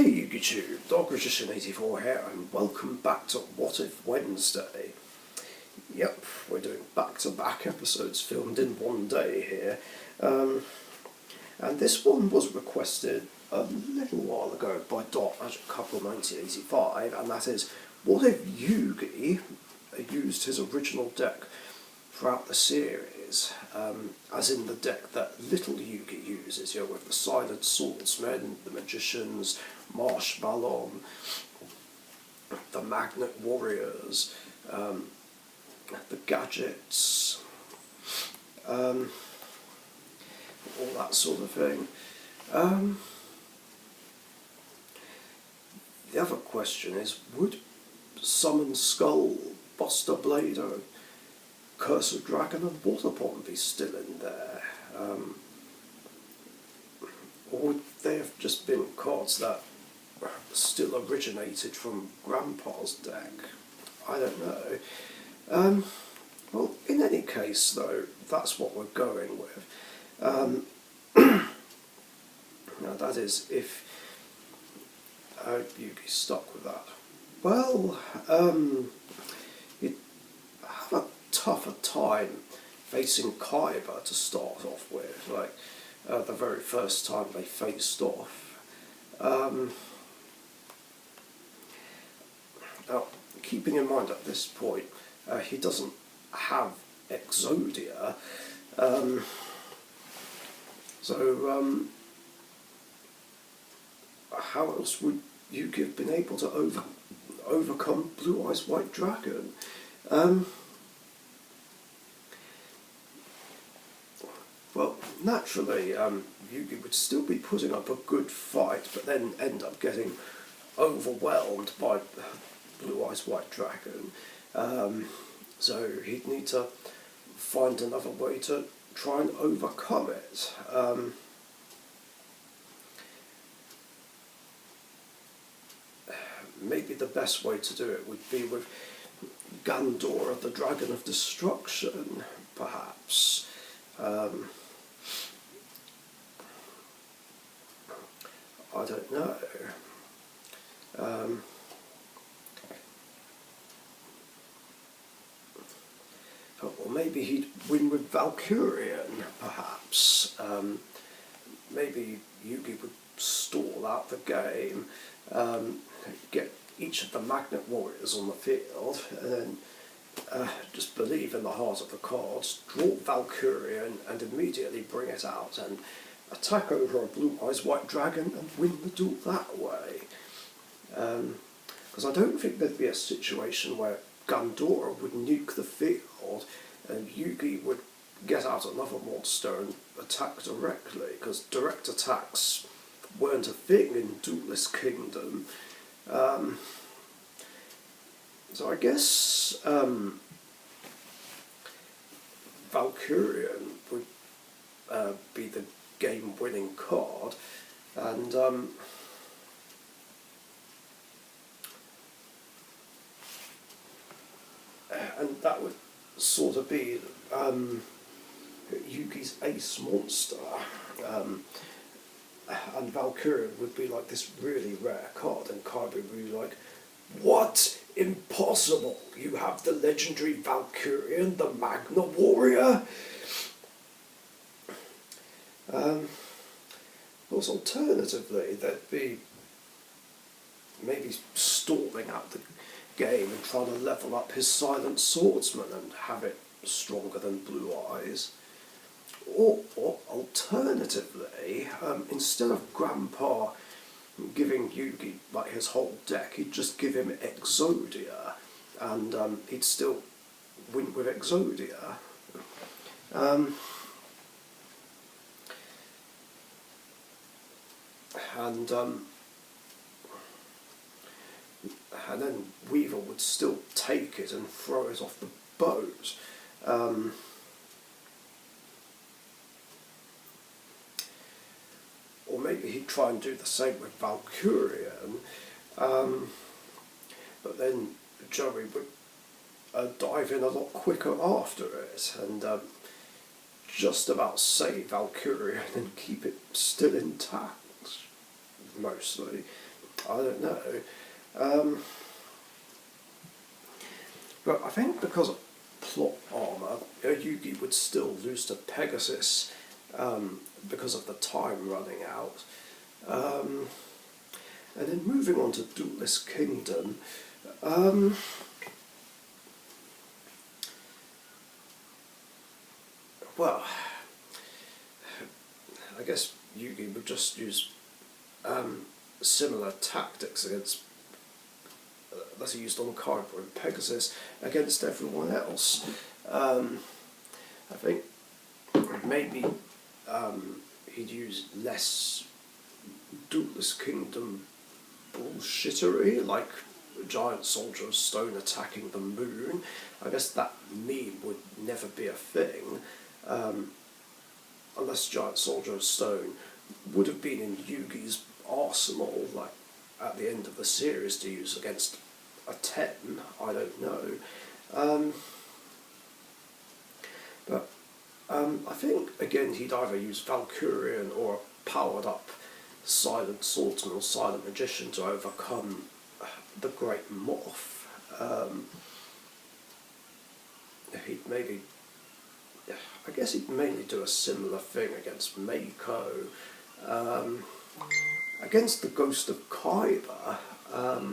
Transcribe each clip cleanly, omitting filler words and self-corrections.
Hey YouTube, Dogregician84 here, and welcome back to What If Wednesday. Yep, we're doing back-to-back episodes filmed in one day here. And this one was requested a little while ago by Dot at Couple1985, and that is, what if Yugi used his original deck throughout the series, as in the deck that little Yugi uses, with the Silent Swordsmen, the Magicians, Marshmallow, the Magnet Warriors, the Gadgets, all that sort of thing. The other question is, would Summon Skull, Buster Blader, Curse of Dragon and Waterpond be still in there? Or would they have just been cards that still originated from Grandpa's deck? I don't know. Well, in any case, though, that's what we're going with. Now, that is, if Yugi's stuck with that. Well, you'd have a tougher time facing Kaiba to start off with, like the very first time they faced off. Now, keeping in mind at this point, he doesn't have Exodia, so how else would Yugi have been able to overcome Blue Eyes White Dragon? Well, naturally, Yugi would still be putting up a good fight, but then end up getting overwhelmed by Blue Eyes White Dragon. So he'd need to find another way to try and overcome it. Maybe the best way to do it would be with Gandora, the Dragon of Destruction, perhaps. I don't know. Or maybe he'd win with Valkyrian, perhaps. Maybe Yugi would stall out the game, get each of the Magnet Warriors on the field, and then just believe in the heart of the cards, draw Valkyrian, and immediately bring it out and attack over a Blue Eyes White Dragon and win the duel that way. Because I don't think there'd be a situation where Gandora would nuke the field and Yugi would get out another monster and attack directly, because direct attacks weren't a thing in Duelist Kingdom. So I guess Valkyrian would be the game-winning card, and that would sort of be Yugi's ace monster, and Valkyrian would be like this really rare card, and Kaiba would be like, "What? Impossible! You have the legendary Valkyrian, the Magna Warrior?" Because alternatively, there'd be maybe stalling out the game and trying to level up his Silent Swordsman and have it stronger than Blue Eyes. Or alternatively, instead of Grandpa giving Yugi like his whole deck, he'd just give him Exodia, and he'd still win with Exodia. And then Weaver would still take it and throw it off the boat. Or maybe he'd try and do the same with Valkyrian, but then Joey would dive in a lot quicker after it, and just about save Valkyrian and keep it still intact, mostly. I don't know. Um, but I think because of plot armour, Yugi would still lose to Pegasus because of the time running out. Um, and then moving on to Duelist Kingdom, um, well, I guess Yugi would just use similar tactics against that he used on Kaiba and Pegasus against everyone else. I think maybe he'd use less Duelist Kingdom bullshittery, like a giant soldier of stone attacking the moon. I guess that meme would never be a thing, unless giant soldier of stone would have been in Yugi's arsenal, like at the end of the series to use against a 10, I don't know. But I think, again, he'd either use Valkyrian or a powered up Silent Swordsman or Silent Magician to overcome the Great Moth. He'd maybe... I guess he'd mainly do a similar thing against Mako. Against the Ghost of Kaiba, I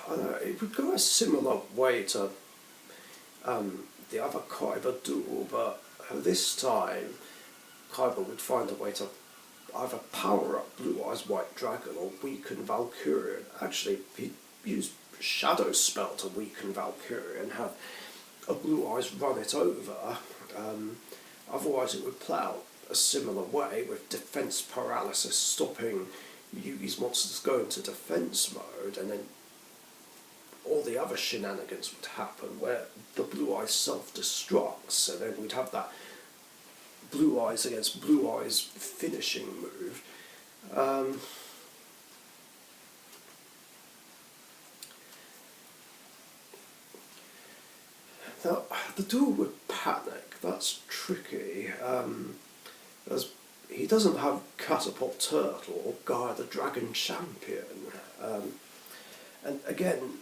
don't know, it would go a similar way to the other Kaiba duel, but this time Kaiba would find a way to either power up Blue Eyes White Dragon or weaken Valkyrian. Actually, he'd use Shadow Spell to weaken Valkyrian and have a Blue Eyes run it over. Otherwise it would play out a similar way, with defense paralysis stopping Yugi's monsters going to defense mode, and then all the other shenanigans would happen where the Blue Eyes self-destructs, and then we'd have that Blue Eyes against Blue Eyes finishing move. Now, the duel with Panic, that's tricky, as he doesn't have Catapult Turtle or Gaia the Dragon Champion. And again,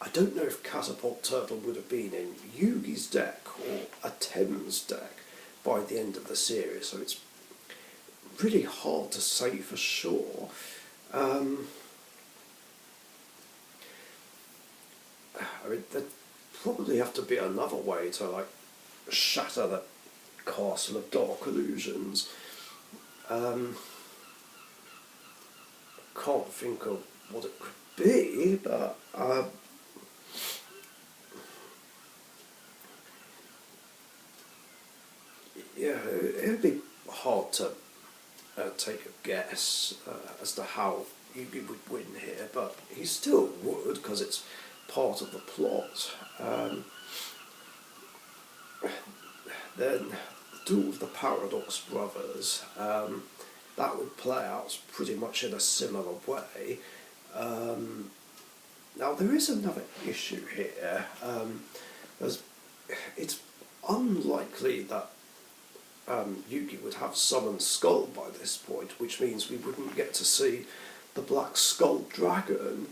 I don't know if Catapult Turtle would have been in Yugi's deck or a Thames deck by the end of the series, so it's really hard to say for sure. I mean, there'd probably have to be another way to, like, shatter the Castle of Dark Illusions. Can't think of what it could be, but yeah, it'd be hard to take a guess as to how Yugi would win here, but he still would, because it's part of the plot. Then the duel of the Paradox Brothers, that would play out pretty much in a similar way. Now there is another issue here, as it's unlikely that Yugi would have summoned Skull by this point, which means we wouldn't get to see the Black Skull Dragon.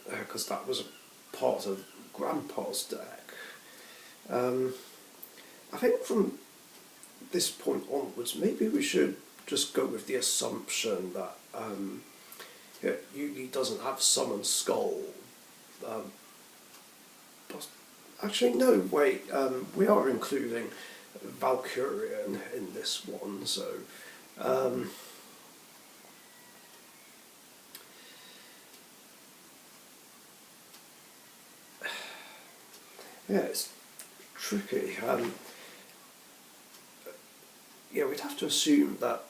Because that was a part of Grandpa's deck. I think from this point onwards, maybe we should just go with the assumption that Yugi doesn't have Summon Skull. But actually, no, wait, we are including Valkyrian in this one, so... yeah, it's tricky. Yeah, we'd have to assume that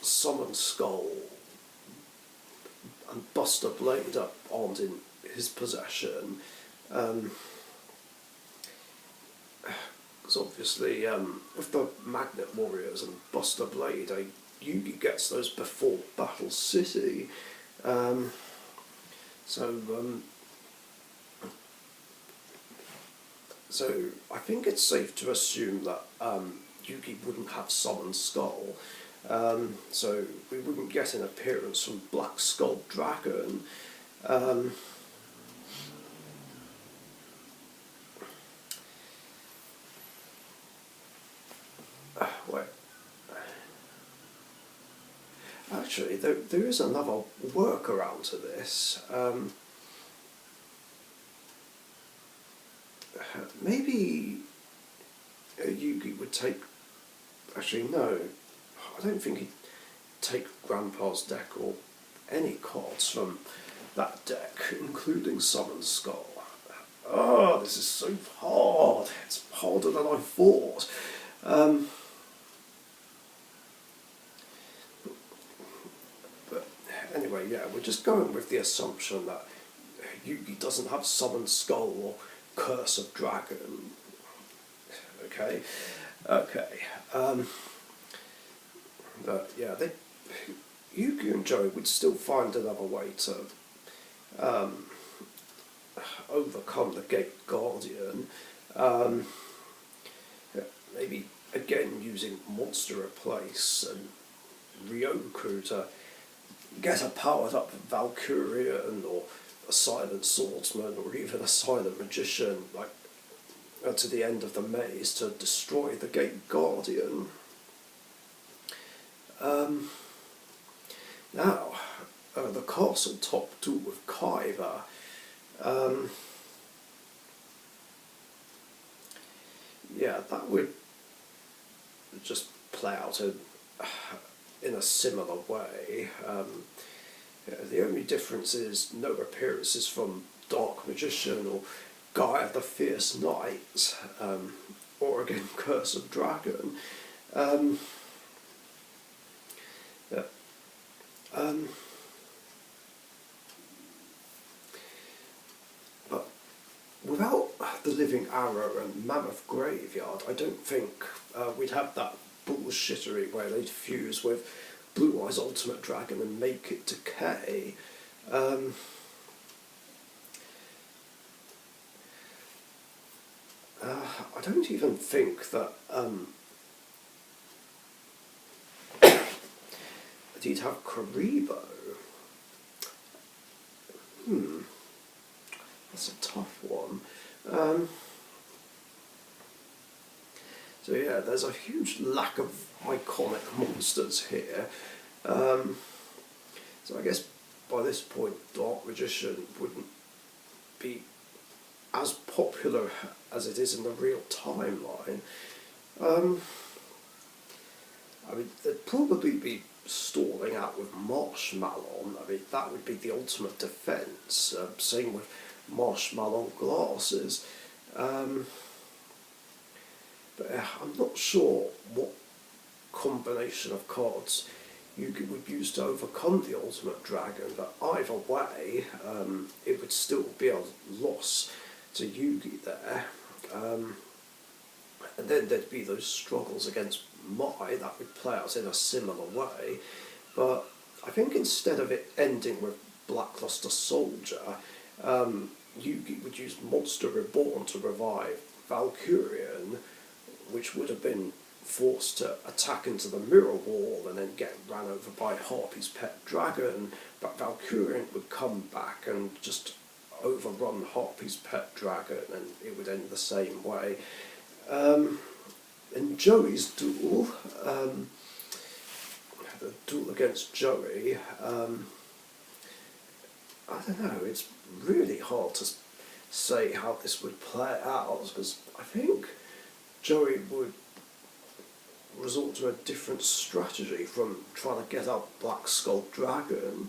Summon Skull and Buster Blade aren't in his possession. Because obviously, with the Magnet Warriors and Buster Blade, Yugi gets those before Battle City. Um, so I think it's safe to assume that Yugi wouldn't have Summoned Skull. So we wouldn't get an appearance from Black Skull Dragon. Wait. Actually, there is another workaround to this. Maybe Yugi would take... Actually, no. I don't think he'd take Grandpa's deck or any cards from that deck, including Summoned Skull. Oh, this is so hard. It's harder than I thought. But anyway, yeah, we're just going with the assumption that Yugi doesn't have Summoned Skull or Curse of Dragon. Okay. But yeah, Yugi and Joey would still find another way to overcome the Gate Guardian. Maybe again using Monster Replace and Ryoku to get a powered up Valkyrian or a Silent Swordsman or even a Silent Magician, like to the end of the maze to destroy the Gate Guardian. Now, the castle top duel with Kaiba. Yeah, that would just play out in a similar way. The only difference is no appearances from Dark Magician or Gaia the Fierce Knight, or again Curse of Dragon. But without the Living Arrow and Mammoth Graveyard, I don't think we'd have that bullshittery where they'd fuse with Blue Eyes Ultimate Dragon and make it decay. I don't even think that he'd have Karibo. That's a tough one. So yeah, there's a huge lack of iconic monsters here. So I guess by this point Dark Magician wouldn't be as popular as it is in the real timeline. I mean, they'd probably be stalling out with Marshmallow. I mean, that would be the ultimate defence. Same with Marshmallow Glasses. But I'm not sure what combination of cards Yugi would use to overcome the Ultimate Dragon, but either way, it would still be a loss to Yugi there. And then there'd be those struggles against Mai that would play out in a similar way. But I think instead of it ending with Blackluster Soldier, Yugi would use Monster Reborn to revive Valkyrian, which would have been forced to attack into the mirror wall and then get ran over by Harpy's pet dragon, but Valkyrian would come back and just overrun Harpy's pet dragon, and it would end the same way. In Joey's duel, the duel against Joey, I don't know, it's really hard to say how this would play out, because I think Joey would resort to a different strategy from trying to get out Black Skull Dragon.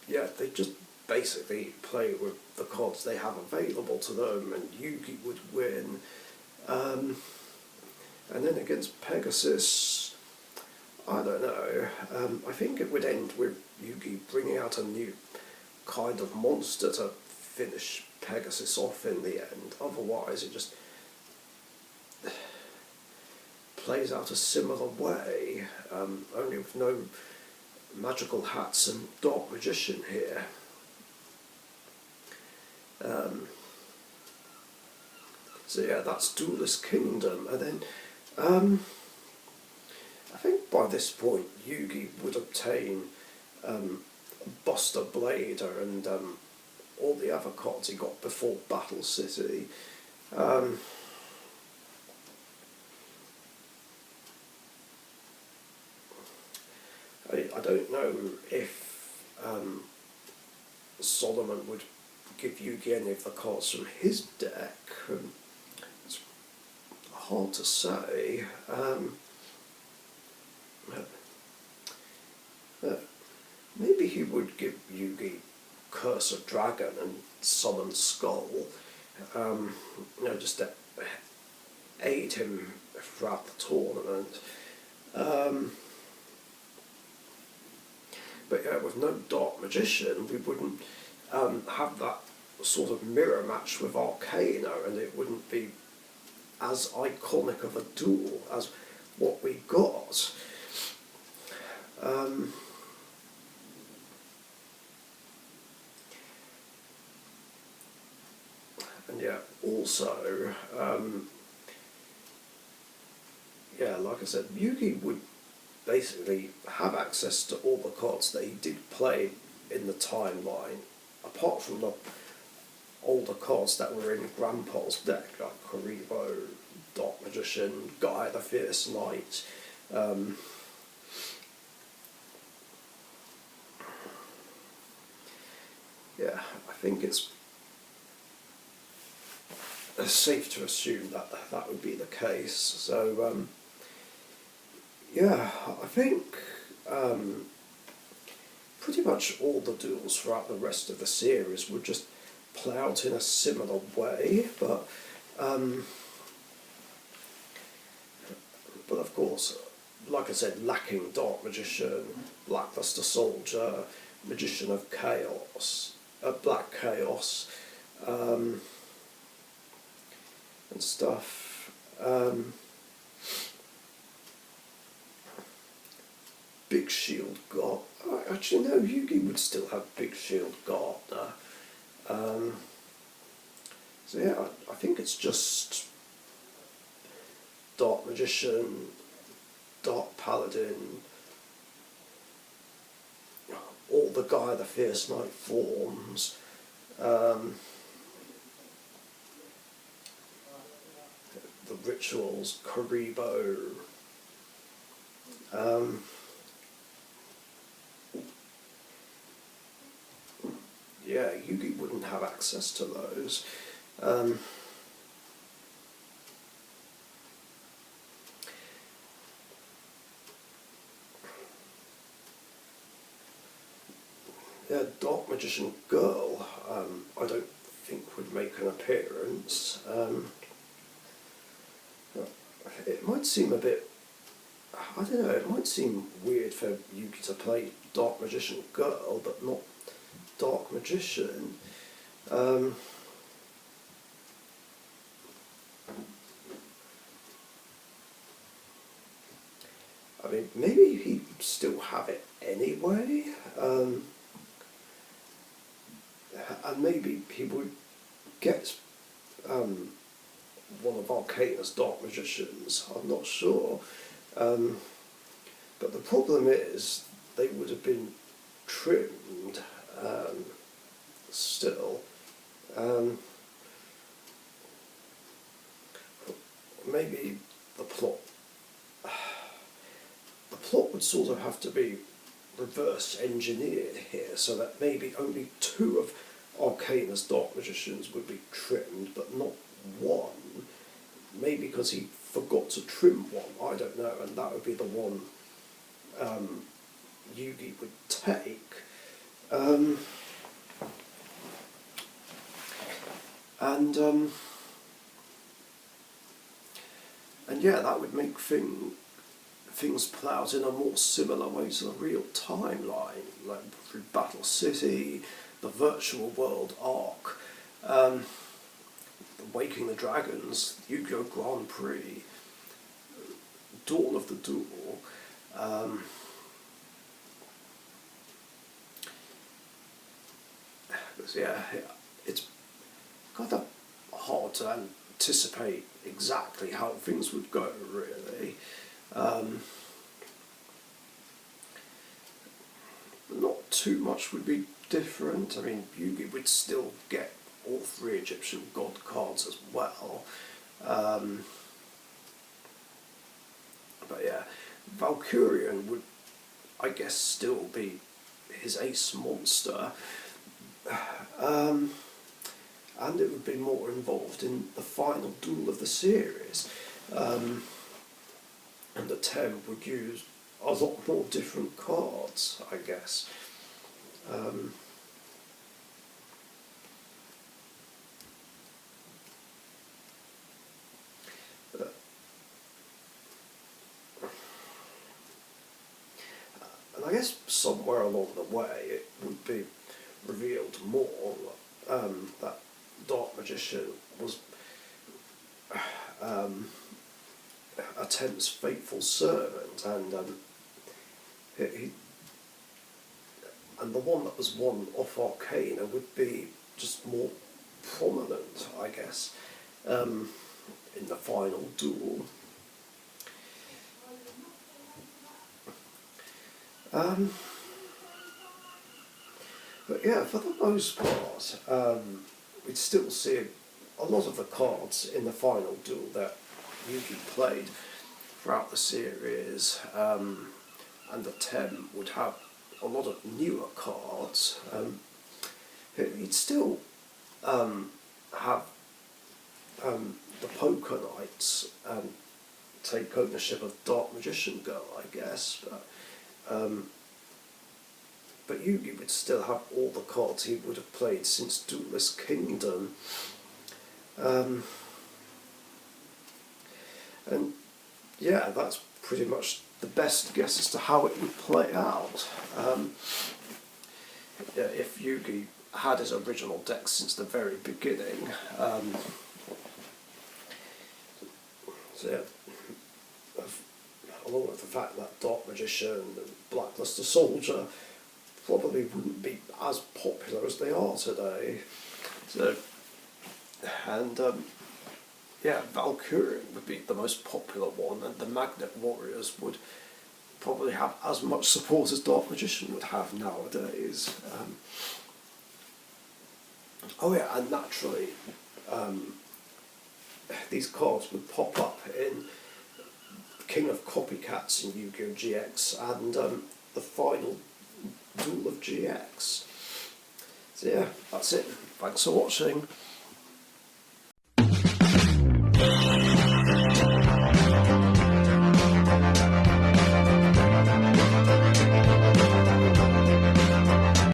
Yeah, they just basically play with the cards they have available to them, and Yugi would win. And then against Pegasus, I don't know. I think it would end with Yugi bringing out a new kind of monster to finish Pegasus off in the end. Otherwise, it just plays out a similar way, only with no magical hats and dark magician here. So yeah, that's Duelist Kingdom, and then I think by this point Yugi would obtain Buster Blader and all the other cards he got before Battle City. I don't know if Solomon would give Yugi any of the cards from his deck. It's hard to say. Maybe he would give Yugi Curse of Dragon and Summon Skull, just to aid him throughout the tournament. But yeah, with no Dark Magician, we wouldn't have that sort of mirror match with Arcana, and it wouldn't be as iconic of a duel as what we got. And yeah, also, like I said, Yugi would basically have access to all the cards that he did play in the timeline, apart from the older cards that were in Grandpa's deck, like Karibo, Dark Magician, Guy the Fierce Knight. Yeah, I think it's safe to assume that that would be the case. So, yeah, I think pretty much all the duels throughout the rest of the series would just play out in a similar way, but of course, like I said, lacking Dark Magician, Blackluster Soldier, Magician of Chaos, Black Chaos, and stuff. Big Shield God. Actually, no, Yugi would still have Big Shield Gardner. So yeah, I think it's just Dark Magician, Dark Paladin, all the Guy the Fierce Knight forms, the rituals, Karibo, yeah, Yugi wouldn't have access to those. Yeah, Dark Magician Girl, I don't think would make an appearance. It might seem a bit, I don't know, it might seem weird for Yugi to play Dark Magician Girl, but not Dark Magician. I mean, maybe he'd still have it anyway, and maybe he would get one of Arcana's Dark Magicians, I'm not sure. But the problem is, they would have been trimmed still. Maybe the plot would sort of have to be reverse engineered here, so that maybe only two of Arcana's Dark Magicians would be trimmed, but not one. Maybe because he forgot to trim one, I don't know, and that would be the one Yugi would take. And yeah, that would make things play out in a more similar way to the real timeline, like through Battle City, the virtual world arc, Waking the Dragons, Yu-Gi-Oh! Grand Prix, Dawn of the Duel. Yeah, it's kind of hard to anticipate exactly how things would go, really. Not too much would be different. I mean, Yugi would still get all three Egyptian god cards as well. But yeah, Valkyrian would, I guess, still be his ace monster. And it would be more involved in the final duel of the series. And the 10 would use a lot more different cards, I guess. And I guess somewhere along the way it would be revealed more that Dark Magician was a 10's faithful servant, and and the one that was won off Arcana would be just more prominent, I guess, in the final duel. But yeah, for the most part, we'd still see a lot of the cards in the final duel that Yugi played throughout the series, and the 10 would have a lot of newer cards. He'd still have the Poker Knights take ownership of Dark Magician Girl, I guess, but Yugi would still have all the cards he would have played since Duelist Kingdom. And yeah, that's pretty much the best guess as to how it would play out. Yeah, if Yugi had his original deck since the very beginning. So yeah, along with the fact that Dark Magician and Blackluster Soldier probably wouldn't be as popular as they are today. So, and yeah, Valkyrian would be the most popular one, and the Magnet Warriors would probably have as much support as Dark Magician would have nowadays. Oh yeah, and naturally, these cards would pop up in King of Copycats in Yu-Gi-Oh! GX and the final Duel of GX. So yeah, that's it. Thanks for watching.